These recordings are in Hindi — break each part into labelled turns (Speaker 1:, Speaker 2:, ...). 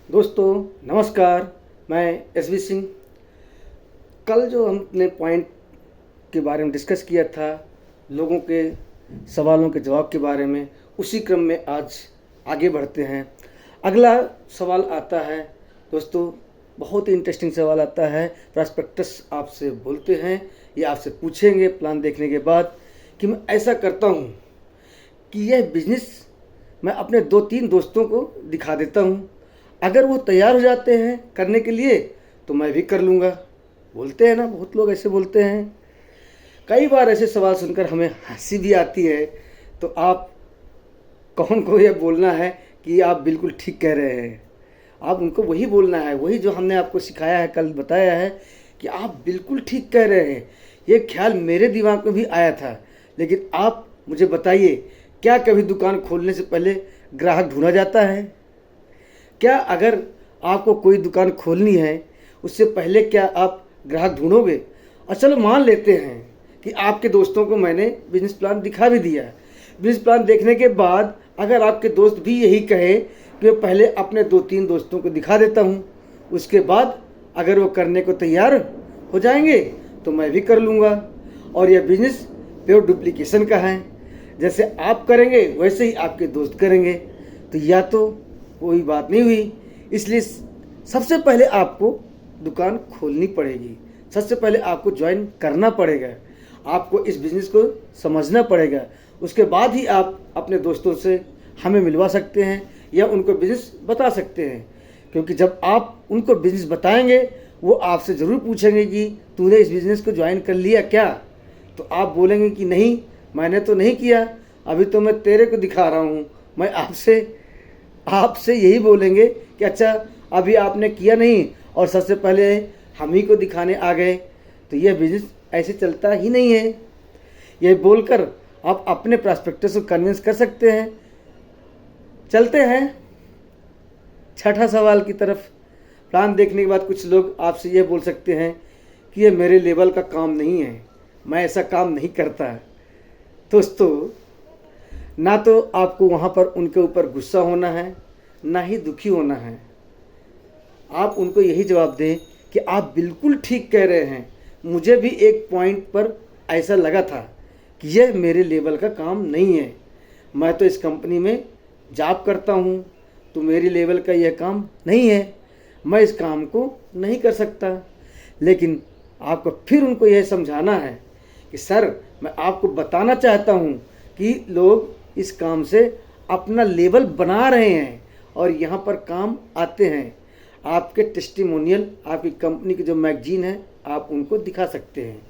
Speaker 1: दोस्तों नमस्कार। मैं एस वी सिंह। कल जो हमने पॉइंट के बारे में डिस्कस किया था, लोगों के सवालों के जवाब के बारे में, उसी क्रम में आज आगे बढ़ते हैं। अगला सवाल आता है दोस्तों, बहुत ही इंटरेस्टिंग सवाल आता है। प्रॉस्पेक्टस आपसे बोलते हैं या आपसे पूछेंगे प्लान देखने के बाद कि मैं ऐसा करता हूँ कि यह बिजनेस मैं अपने 2-3 दोस्तों को दिखा देता हूँ, अगर वो तैयार हो जाते हैं करने के लिए तो मैं भी कर लूँगा। बोलते हैं ना, बहुत लोग ऐसे बोलते हैं। कई बार ऐसे सवाल सुनकर हमें हंसी भी आती है। तो आप कौन को यह बोलना है कि आप बिल्कुल ठीक कह रहे हैं। आप उनको वही बोलना है, वही जो हमने आपको सिखाया है, कल बताया है कि आप बिल्कुल ठीक कह रहे हैं। ये ख्याल मेरे दिमाग में भी आया था, लेकिन आप मुझे बताइए, क्या कभी दुकान खोलने से पहले ग्राहक ढूंढा जाता है? क्या अगर आपको कोई दुकान खोलनी है, उससे पहले क्या आप ग्राहक ढूंढोगे? और चलो मान लेते हैं कि आपके दोस्तों को मैंने बिजनेस प्लान दिखा भी दिया। बिजनेस प्लान देखने के बाद अगर आपके दोस्त भी यही कहे कि मैं पहले अपने 2-3 दोस्तों को दिखा देता हूँ, उसके बाद अगर वो करने को तैयार हो जाएंगे तो मैं भी कर लूँगा। और यह बिजनेस प्योर डुप्लीकेशन का है। जैसे आप करेंगे वैसे ही आपके दोस्त करेंगे, तो या तो कोई बात नहीं हुई। इसलिए सबसे पहले आपको दुकान खोलनी पड़ेगी, सबसे पहले आपको ज्वाइन करना पड़ेगा, आपको इस बिज़नेस को समझना पड़ेगा। उसके बाद ही आप अपने दोस्तों से हमें मिलवा सकते हैं या उनको बिज़नेस बता सकते हैं। क्योंकि जब आप उनको बिज़नेस बताएंगे, वो आपसे ज़रूर पूछेंगे कि तूने इस बिज़नेस को ज्वाइन कर लिया क्या? तो आप बोलेंगे कि नहीं, मैंने तो नहीं किया, अभी तो मैं तेरे को दिखा रहा हूँ। मैं आपसे यही बोलेंगे कि अच्छा अभी आपने किया नहीं और सबसे पहले हम ही को दिखाने आ गए, तो यह बिजनेस ऐसे चलता ही नहीं है। यह बोलकर आप अपने प्रॉस्पेक्टस को कन्विंस कर सकते हैं। चलते हैं छठा सवाल की तरफ। प्लान देखने के बाद कुछ लोग आपसे यह बोल सकते हैं कि यह मेरे लेवल का काम नहीं है, मैं ऐसा काम नहीं करता। दोस्तों, ना तो आपको वहाँ पर उनके ऊपर गुस्सा होना है, ना ही दुखी होना है। आप उनको यही जवाब दें कि आप बिल्कुल ठीक कह रहे हैं। मुझे भी एक पॉइंट पर ऐसा लगा था कि यह मेरे लेवल का काम नहीं है। मैं तो इस कंपनी में जॉब करता हूँ, तो मेरी लेवल का यह काम नहीं है, मैं इस काम को नहीं कर सकता। लेकिन आपको फिर उनको यह समझाना है कि सर, मैं आपको बताना चाहता हूँ कि लोग इस काम से अपना लेवल बना रहे हैं और यहाँ पर काम आते हैं। आपके टेस्टिमोनियल, आपकी कंपनी की जो मैगजीन है, आप उनको दिखा सकते हैं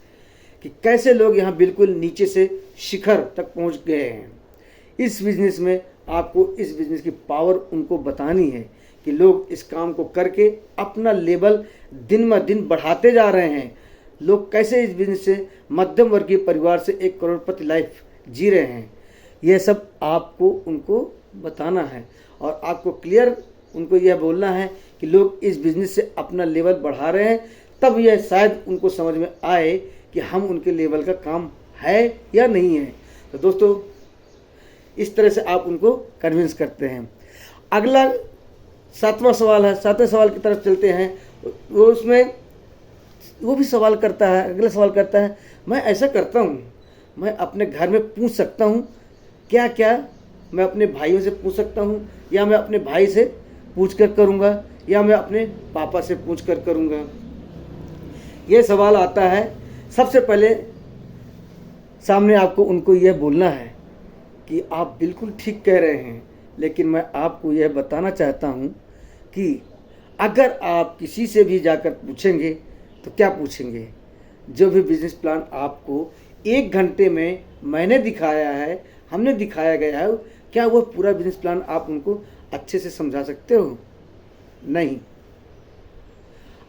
Speaker 1: कि कैसे लोग यहाँ बिल्कुल नीचे से शिखर तक पहुँच गए हैं। इस बिज़नेस में आपको इस बिज़नेस की पावर उनको बतानी है कि लोग इस काम को करके अपना लेवल दिन ब दिन बढ़ाते जा रहे हैं। लोग कैसे इस बिज़नेस से मध्यम वर्गीय परिवार से 1 करोड़पति लाइफ जी रहे हैं। यह सब आपको उनको बताना है और आपको क्लियर उनको यह बोलना है कि लोग इस बिज़नेस से अपना लेवल बढ़ा रहे हैं। तब यह शायद उनको समझ में आए कि हम उनके लेवल का काम है या नहीं है। तो दोस्तों, इस तरह से आप उनको कन्विंस करते हैं। अगला 7वां सवाल है। 7वें सवाल की तरफ चलते हैं। वो भी सवाल करता है, अगला सवाल करता है, मैं ऐसा करता हूँ, मैं अपने घर में पूछ सकता हूँ क्या क्या? मैं अपने भाइयों से पूछ सकता हूँ, या मैं अपने भाई से पूछ कर करूँगा, या मैं अपने पापा से पूछ कर करूँगा? ये सवाल आता है। सबसे पहले सामने आपको उनको यह बोलना है कि आप बिल्कुल ठीक कह रहे हैं, लेकिन मैं आपको यह बताना चाहता हूँ कि अगर आप किसी से भी जाकर पूछेंगे तो क्या पूछेंगे? जो भी बिजनेस प्लान आपको 1 घंटे में मैंने दिखाया है, हमने दिखाया गया है, क्या वो पूरा बिजनेस प्लान आप उनको अच्छे से समझा सकते हो? नहीं।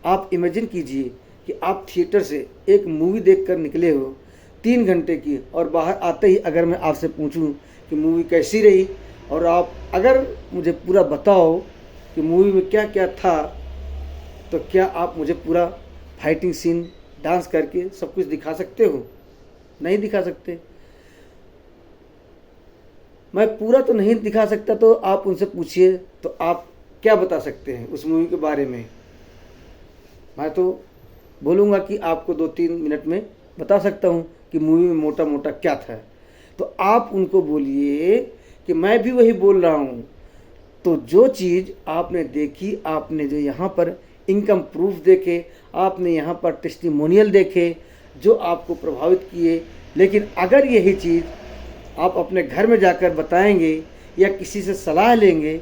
Speaker 1: आप इमेजिन कीजिए कि आप थिएटर से एक मूवी देखकर निकले हो 3 घंटे की, और बाहर आते ही अगर मैं आपसे पूछूं कि मूवी कैसी रही, और आप अगर मुझे पूरा बताओ कि मूवी में क्या क्या था, तो क्या आप मुझे पूरा फाइटिंग सीन डांस करके सब कुछ दिखा सकते हो? नहीं दिखा सकते। मैं पूरा तो नहीं दिखा सकता, तो आप उनसे पूछिए तो आप क्या बता सकते हैं उस मूवी के बारे में? मैं तो बोलूँगा कि आपको 2-3 मिनट में बता सकता हूँ कि मूवी में मोटा मोटा क्या था। तो आप उनको बोलिए कि मैं भी वही बोल रहा हूँ। तो जो चीज़ आपने देखी, आपने जो यहाँ पर इनकम प्रूफ देखे, आपने यहाँ पर टेस्टिमोनियल देखे जो आपको प्रभावित किए, लेकिन अगर यही चीज़ आप अपने घर में जाकर बताएंगे या किसी से सलाह लेंगे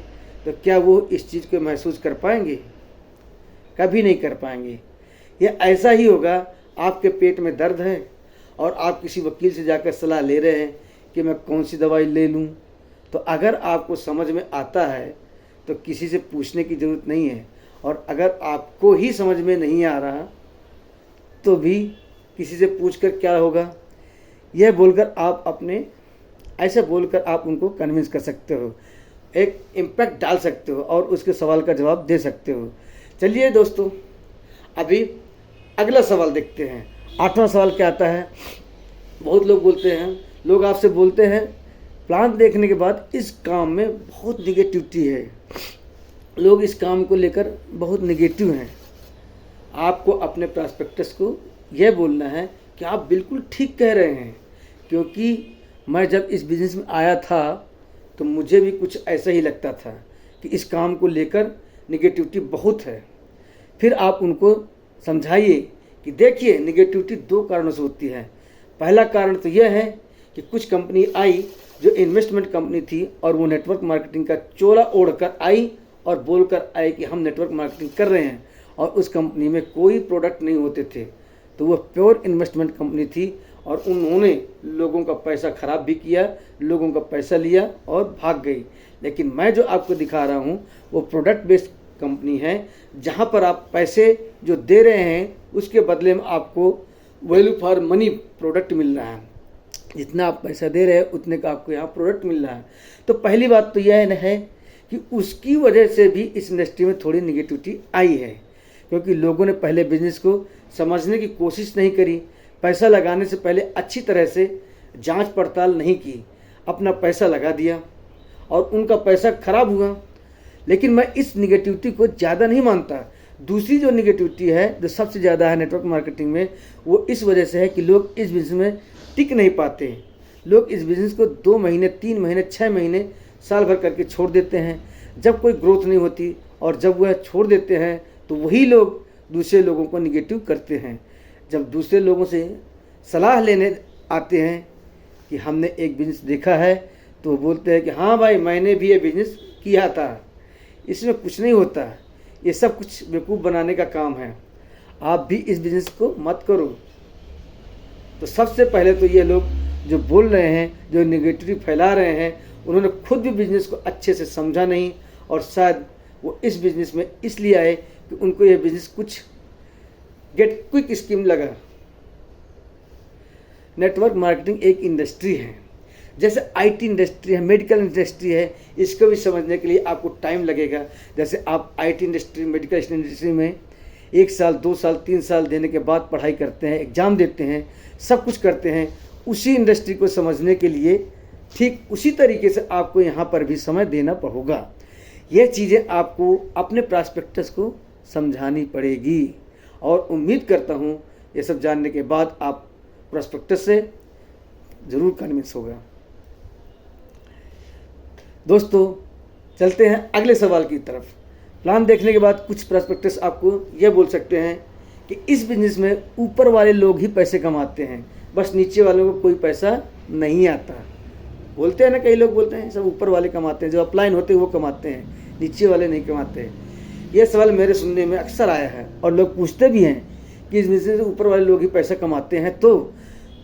Speaker 1: तो क्या वो इस चीज़ को महसूस कर पाएंगे? कभी नहीं कर पाएंगे। ये ऐसा ही होगा, आपके पेट में दर्द है और आप किसी वकील से जाकर सलाह ले रहे हैं कि मैं कौन सी दवाई ले लूँ, तो अगर आपको समझ में आता है तो किसी से पूछने की ज़रूरत नहीं है, और अगर आपको ही समझ में नहीं आ रहा तो भी किसी से पूछकर क्या होगा? यह बोलकर आप अपने ऐसे बोलकर आप उनको कन्विंस कर सकते हो, एक इम्पैक्ट डाल सकते हो और उसके सवाल का जवाब दे सकते हो। चलिए दोस्तों, अभी अगला सवाल देखते हैं। 8वां सवाल क्या आता है? बहुत लोग बोलते हैं, लोग आपसे बोलते हैं प्लान देखने के बाद इस काम में बहुत निगेटिविटी है, लोग इस काम को लेकर बहुत निगेटिव हैं। आपको अपने प्रॉस्पेक्टस को यह बोलना है कि आप बिल्कुल ठीक कह रहे हैं, क्योंकि मैं जब इस बिज़नेस में आया था तो मुझे भी कुछ ऐसा ही लगता था कि इस काम को लेकर निगेटिविटी बहुत है। फिर आप उनको समझाइए कि देखिए निगेटिविटी 2 कारणों से होती है। पहला कारण तो यह है कि कुछ कंपनी आई जो इन्वेस्टमेंट कंपनी थी और वो नेटवर्क मार्केटिंग का चोला ओढ़कर आई और बोलकर आई कि हम नेटवर्क मार्केटिंग कर रहे हैं, और उस कंपनी में कोई प्रोडक्ट नहीं होते थे। तो वह प्योर इन्वेस्टमेंट कंपनी थी और उन्होंने लोगों का पैसा ख़राब भी किया, लोगों का पैसा लिया और भाग गई। लेकिन मैं जो आपको दिखा रहा हूँ वो प्रोडक्ट बेस्ड कंपनी है, जहाँ पर आप पैसे जो दे रहे हैं उसके बदले में आपको वैल्यू फॉर मनी प्रोडक्ट मिल रहा है। जितना आप पैसा दे रहे हैं उतने का आपको यहाँ प्रोडक्ट मिल रहा है। तो पहली बात तो यह है कि उसकी वजह से भी इस इंडस्ट्री में थोड़ी निगेटिविटी आई है, क्योंकि लोगों ने पहले बिजनेस को समझने की कोशिश नहीं करी, पैसा लगाने से पहले अच्छी तरह से जांच पड़ताल नहीं की, अपना पैसा लगा दिया और उनका पैसा खराब हुआ। लेकिन मैं इस निगेटिविटी को ज़्यादा नहीं मानता। दूसरी जो निगेटिविटी है जो सबसे ज़्यादा है नेटवर्क मार्केटिंग में, वो इस वजह से है कि लोग इस बिज़नेस में टिक नहीं पाते। लोग इस बिज़नेस को 2 महीने, 3 महीने, 6 महीने, साल भर करके छोड़ देते हैं। जब कोई ग्रोथ नहीं होती और जब वह छोड़ देते हैं तो वही लोग दूसरे लोगों को निगेटिव करते हैं। जब दूसरे लोगों से सलाह लेने आते हैं कि हमने एक बिज़नेस देखा है, तो बोलते हैं कि हाँ भाई मैंने भी ये बिज़नेस किया था, इसमें कुछ नहीं होता, ये सब कुछ बेवकूफ़ बनाने का काम है, आप भी इस बिज़नेस को मत करो। तो सबसे पहले तो ये लोग जो बोल रहे हैं, जो नेगेटिविटी फैला रहे हैं, उन्होंने खुद भी बिज़नेस को अच्छे से समझा नहीं, और शायद वो इस बिज़नेस में इसलिए आए कि उनको ये बिज़नेस कुछ गेट क्विक स्कीम लगा। नेटवर्क मार्केटिंग एक इंडस्ट्री है, जैसे आईटी इंडस्ट्री है, मेडिकल इंडस्ट्री है, इसको भी समझने के लिए आपको टाइम लगेगा। जैसे आप आईटी इंडस्ट्री, मेडिकल इंडस्ट्री में 1 साल, 2 साल, 3 साल देने के बाद पढ़ाई करते हैं, एग्ज़ाम देते हैं, सब कुछ करते हैं। उसी इंडस्ट्री को समझने के लिए ठीक उसी तरीके से आपको यहाँ पर भी समय देना होगा। ये चीज़ें आपको अपने प्रॉस्पेक्टस को समझानी पड़ेगी, और उम्मीद करता हूँ ये सब जानने के बाद आप प्रॉस्पेक्टस से ज़रूर कन्विंस होगा। दोस्तों चलते हैं अगले सवाल की तरफ। प्लान देखने के बाद कुछ प्रॉस्पेक्टस आपको यह बोल सकते हैं कि इस बिज़नेस में ऊपर वाले लोग ही पैसे कमाते हैं, बस नीचे वालों को कोई पैसा नहीं आता। बोलते हैं ना, कई लोग बोलते हैं सब ऊपर वाले कमाते हैं, जो अपलाइन होते हैं वो कमाते हैं, नीचे वाले नहीं कमाते। यह सवाल मेरे सुनने में अक्सर आया है और लोग पूछते भी हैं कि इस बिज़नेस में ऊपर वाले लोग ही पैसा कमाते हैं। तो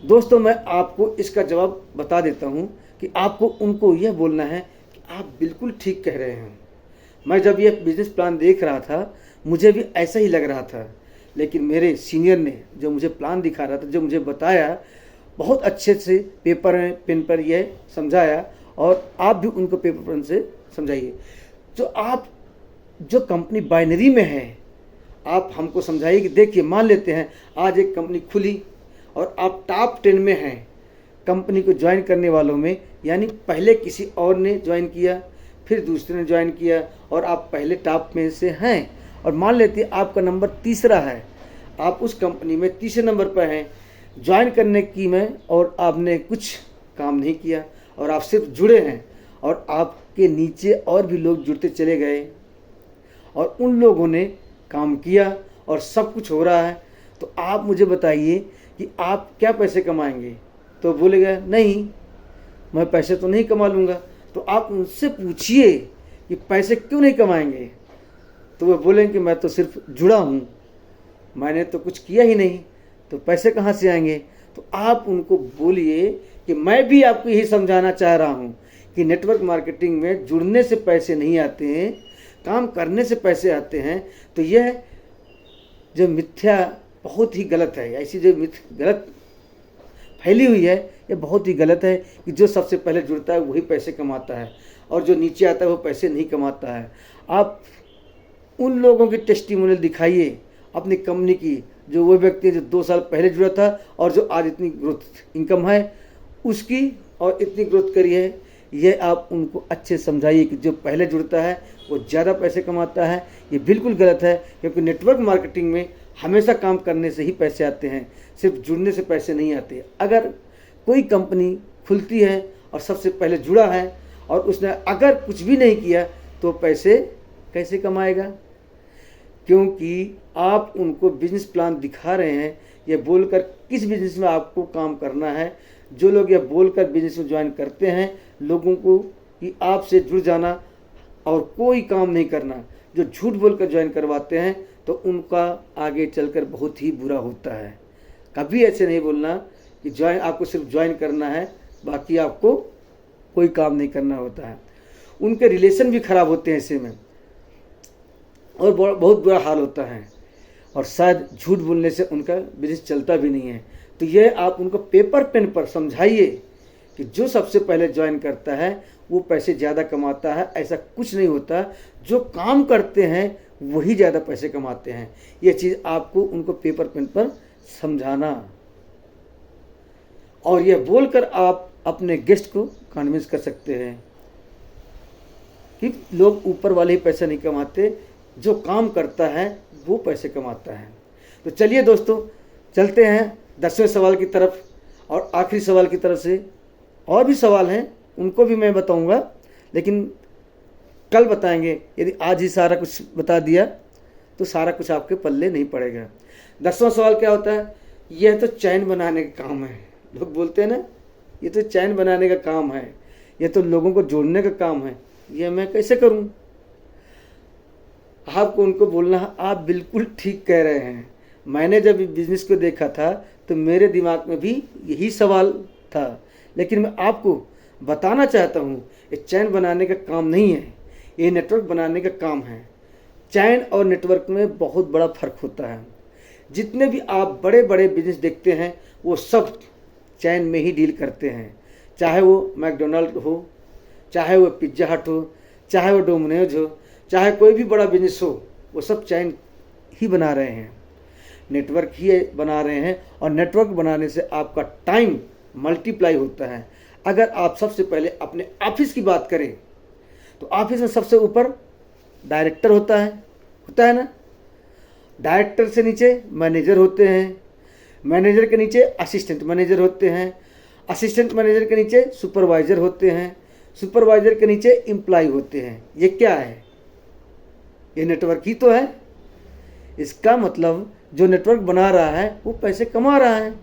Speaker 1: दोस्तों मैं आपको इसका जवाब बता देता हूँ कि आपको उनको यह बोलना है कि आप बिल्कुल ठीक कह रहे हैं। मैं जब यह बिज़नेस प्लान देख रहा था मुझे भी ऐसा ही लग रहा था, लेकिन मेरे सीनियर ने जो मुझे प्लान दिखा रहा था, जो मुझे बताया, बहुत अच्छे से पेपर में पेन पर यह समझाया, और आप भी उनको पेपर पेन से समझाइए। तो आप जो कंपनी बाइनरी में है, आप हमको समझाइए कि देखिए मान लेते हैं आज एक कंपनी खुली और आप टॉप 10 में हैं कंपनी को ज्वाइन करने वालों में, यानी पहले किसी और ने ज्वाइन किया, फिर दूसरे ने ज्वाइन किया और आप पहले टॉप में से हैं, और मान लेते हैं आपका नंबर तीसरा है, आप उस कंपनी में तीसरे नंबर पर हैं ज्वाइन करने की में, और आपने कुछ काम नहीं किया और आप सिर्फ जुड़े हैं, और आपके नीचे और भी लोग जुड़ते चले गए और उन लोगों ने काम किया और सब कुछ हो रहा है, तो आप मुझे बताइए कि आप क्या पैसे कमाएंगे? तो बोलेगा नहीं, मैं पैसे तो नहीं कमा लूँगा। तो आप उनसे पूछिए कि पैसे क्यों नहीं कमाएंगे? तो वो बोलेंगे कि मैं तो सिर्फ जुड़ा हूँ, मैंने तो कुछ किया ही नहीं, तो पैसे कहाँ से आएंगे? तो आप उनको बोलिए कि मैं भी आपको यही समझाना चाह रहा हूँ कि नेटवर्क मार्केटिंग में जुड़ने से पैसे नहीं आते हैं, काम करने से पैसे आते हैं। तो यह जो मिथ्या बहुत ही गलत है, ऐसी जो गलत फैली हुई है, ये बहुत ही गलत है कि जो सबसे पहले जुड़ता है वही पैसे कमाता है और जो नीचे आता है वो पैसे नहीं कमाता है। आप उन लोगों की टेस्टिमोनियल दिखाइए अपनी कंपनी की, जो वो व्यक्ति जो 2 साल पहले जुड़ा था और जो आज इतनी ग्रोथ इनकम है उसकी, और इतनी ग्रोथ करी है। ये आप उनको अच्छे समझाइए कि जो पहले जुड़ता है वो ज़्यादा पैसे कमाता है। ये बिल्कुल गलत है, क्योंकि नेटवर्क मार्केटिंग में हमेशा काम करने से ही पैसे आते हैं, सिर्फ जुड़ने से पैसे नहीं आते। अगर कोई कंपनी खुलती है और सबसे पहले जुड़ा है और उसने अगर कुछ भी नहीं किया तो पैसे कैसे कमाएगा? क्योंकि आप उनको बिजनेस प्लान दिखा रहे हैं, ये बोलकर किस बिजनेस में आपको काम करना है। जो लोग ये बोलकर बिजनेस में ज्वाइन करते हैं लोगों को कि आपसे जुड़ जाना और कोई काम नहीं करना, जो झूठ बोलकर ज्वाइन करवाते हैं, तो उनका आगे चलकर बहुत ही बुरा होता है। कभी ऐसे नहीं बोलना कि ज्वाइन आपको सिर्फ ज्वाइन करना है, बाकी आपको कोई काम नहीं करना होता है। उनके रिलेशन भी खराब होते हैं ऐसे में, और बहुत बुरा हाल होता है, और शायद झूठ बोलने से उनका बिजनेस चलता भी नहीं है। तो ये आप उनको पेपर पेन पर समझाइए कि जो सबसे पहले ज्वाइन करता है वो पैसे ज़्यादा कमाता है, ऐसा कुछ नहीं होता। जो काम करते हैं वही ज़्यादा पैसे कमाते हैं। ये चीज़ आपको उनको पेपर पेन पर समझाना, और यह बोलकर आप अपने गेस्ट को कन्विंस कर सकते हैं कि लोग ऊपर वाले ही पैसा नहीं कमाते, जो काम करता है वो पैसे कमाता है। तो चलिए दोस्तों, चलते हैं 10वें सवाल की तरफ, और आखिरी सवाल की तरफ से और भी सवाल हैं, उनको भी मैं बताऊंगा, लेकिन कल बताएंगे। यदि आज ही सारा कुछ बता दिया तो सारा कुछ आपके पल्ले नहीं पड़ेगा। 10वां सवाल क्या होता है? यह तो चैन बनाने का काम है। लोग बोलते हैं ना, ये तो चैन बनाने का काम है, ये तो लोगों को जोड़ने का काम है, ये मैं कैसे करूं? आपको उनको बोलना है, आप बिल्कुल ठीक कह रहे हैं। मैंने जब बिजनेस को देखा था तो मेरे दिमाग में भी यही सवाल था, लेकिन मैं आपको बताना चाहता हूँ ये चैन बनाने का काम नहीं है, ये नेटवर्क बनाने का काम है। चैन और नेटवर्क में बहुत बड़ा फ़र्क होता है। जितने भी आप बड़े बड़े बिजनेस देखते हैं वो सब चैन में ही डील करते हैं, चाहे वो मैकडोनल्ड हो, चाहे वो पिज्ज़ा हट हो, चाहे वो डोमिनोज हो, चाहे कोई भी बड़ा बिजनेस हो, वो सब चैन ही बना रहे हैं, नेटवर्क ही बना रहे हैं। और नेटवर्क बनाने से आपका टाइम मल्टीप्लाई होता है। अगर आप सबसे पहले अपने ऑफिस की बात करें तो ऑफिस में सबसे ऊपर डायरेक्टर होता है ना, डायरेक्टर से नीचे मैनेजर होते हैं, मैनेजर के नीचे असिस्टेंट मैनेजर होते हैं, असिस्टेंट मैनेजर के नीचे सुपरवाइज़र होते हैं, सुपरवाइज़र के नीचे एम्प्लॉय होते हैं। ये क्या है? ये नेटवर्क ही तो है। इसका मतलब जो नेटवर्क बना रहा है वो पैसे कमा रहा है,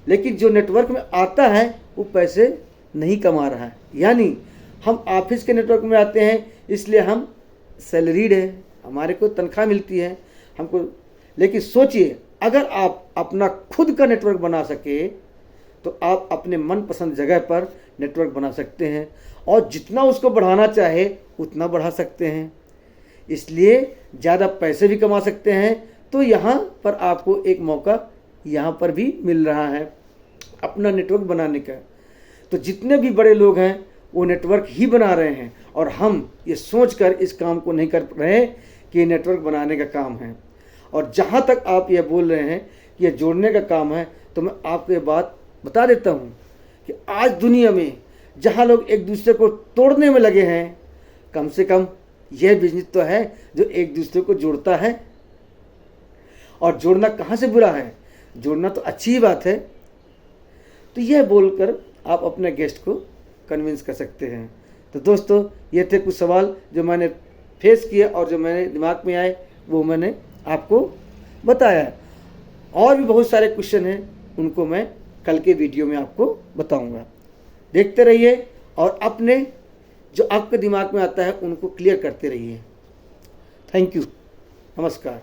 Speaker 1: लेकिन जो नेटवर्क में आता है वो पैसे नहीं कमा रहा है। यानी हम ऑफिस के नेटवर्क में आते हैं इसलिए हम सैलरीड है, हमारे को तनख्वाह मिलती है हमको। लेकिन सोचिए, अगर आप अपना खुद का नेटवर्क बना सके तो आप अपने मनपसंद जगह पर नेटवर्क बना सकते हैं, और जितना उसको बढ़ाना चाहे उतना बढ़ा सकते हैं, इसलिए ज़्यादा पैसे भी कमा सकते हैं। तो यहाँ पर आपको एक मौका यहाँ पर भी मिल रहा है अपना नेटवर्क बनाने का। तो जितने भी बड़े लोग हैं वो नेटवर्क ही बना रहे हैं, और हम ये सोचकर इस काम को नहीं कर रहे कि ये नेटवर्क बनाने का काम है। और जहाँ तक आप ये बोल रहे हैं कि ये जोड़ने का काम है, तो मैं आपको ये बात बता देता हूँ कि आज दुनिया में जहाँ लोग एक दूसरे को तोड़ने में लगे हैं, कम से कम यह बिजनेस तो है जो एक दूसरे को जोड़ता है। और जोड़ना कहाँ से बुरा है, जोड़ना तो अच्छी ही बात है। तो यह बोलकर आप अपने गेस्ट को कन्विंस कर सकते हैं। तो दोस्तों, ये थे कुछ सवाल जो मैंने फेस किए और जो मेरे दिमाग में आए वो मैंने आपको बताया। और भी बहुत सारे क्वेश्चन हैं, उनको मैं कल के वीडियो में आपको बताऊंगा। देखते रहिए और अपने जो आपके दिमाग में आता है उनको क्लियर करते रहिए। थैंक यू, नमस्कार।